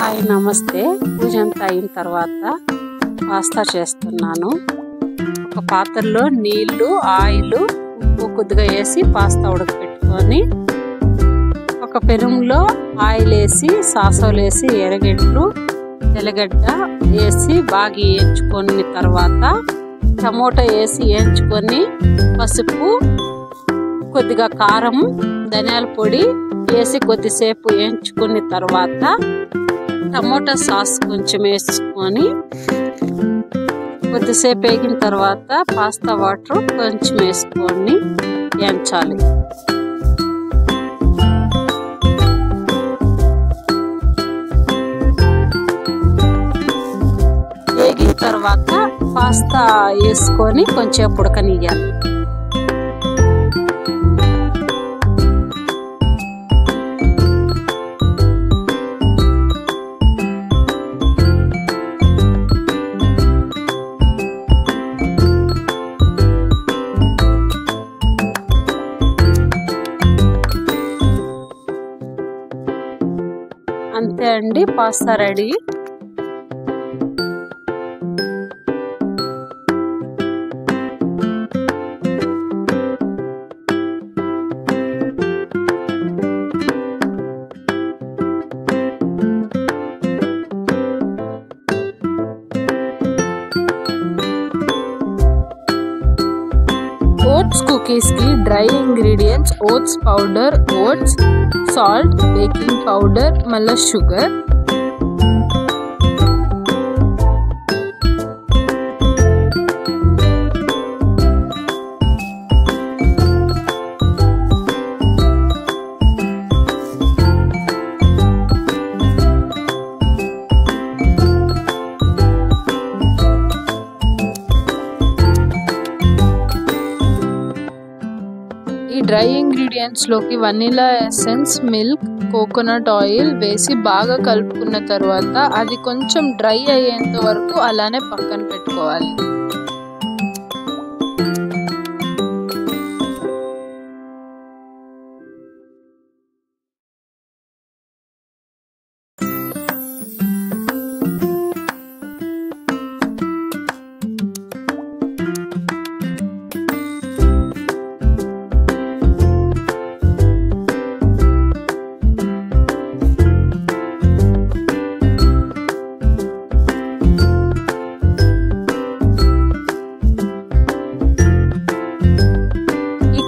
Hi నమస్తే. పూజ అంతా అయిన తర్వాత పాస్తా చేస్తున్నాను. ఒక పాత్రలో నీళ్లు, ఆయిల్, ఉప్పు కొద్దిగా వేసి పాస్తా ఉడకపెట్టుకొని ఒక పెనంలో ఆయిల్ వేసి సాసోలు వేసి ఎర్రగడ్డలు, తెల్లగడ్డ వేసి బాగా వేయించుకొని తర్వాత టమోటా వేసి వేయించుకొని పసుపు, కొద్దిగా కారం, ధనియాల పొడి వేసి కొద్దిసేపు వేయించుకున్న తర్వాత టమోటా సాస్ కొంచెం వేసుకొని కొద్దిసేపు వేగిన తర్వాత పాస్తా వాటర్ కొంచెం వేసుకొని వేయించాలి. వేగిన తర్వాత పాస్తా వేసుకొని కొంచెం ఉడకనియ్యాలి. అంతే అండి, పాస్తా రెడీ. ओट्स कुकीज़ की dry ingredients oats powder, oats, salt, baking powder मतलब शुगर, ఈ డ్రై ఇంగ్రీడియంట్స్ లోకి vanilla essence, milk, coconut oil వేసి బాగా కలుపుకున్న తర్వాత అది కొంచెం డ్రై అయ్యేంత వరకు అలానే పక్కన పెట్టుకోవాలి.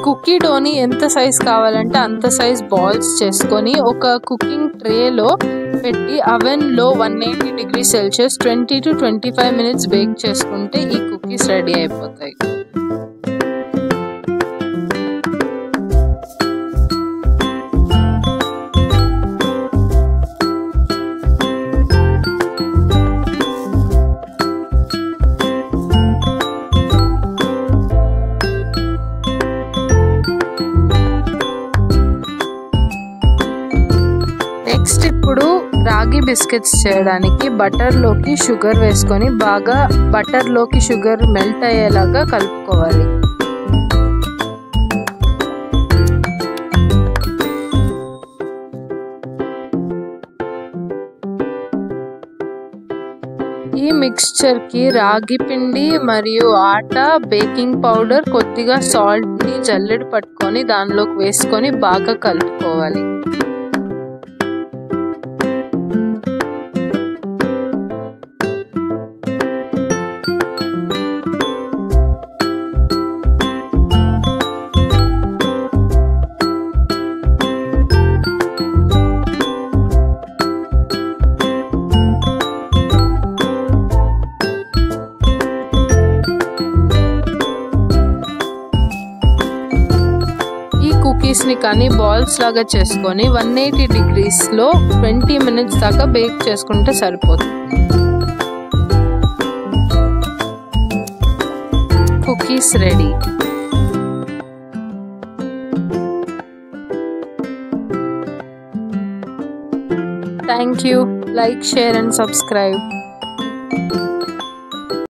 కుకీ డోని ఎంత సైజ్ కావాలంటే అంత సైజ్ బాల్స్ చేసుకొని ఒక కుకింగ్ ట్రేలో పెట్టి అవెన్లో 180 degree Celsius 20 to 25 minutes bake చేసుకుంటే ఈ కుకీస్ రెడీ అయిపోతాయి. నెక్స్ట్ ఇప్పుడు రాగి బిస్కెట్స్ చేయడానికి బటర్లోకి షుగర్ వేసుకొని బాగా బటర్లోకి షుగర్ మెల్ట్ అయ్యేలాగా కలుపుకోవాలి. ఈ మిక్స్చర్కి రాగి పిండి మరియు ఆట, బేకింగ్ పౌడర్, కొద్దిగా సాల్ట్ని జల్లెడ పట్టుకొని దానిలోకి వేసుకొని బాగా కలుపుకోవాలి. కుకీస్ని కానీ బాల్స్ లాగా చేసుకొని 180 డిగ్రీస్లో 20 minutes దాకా బేక్ చేసుకుంటే సరిపోతుంది. Cookies ready. Thank you. Like, share and subscribe.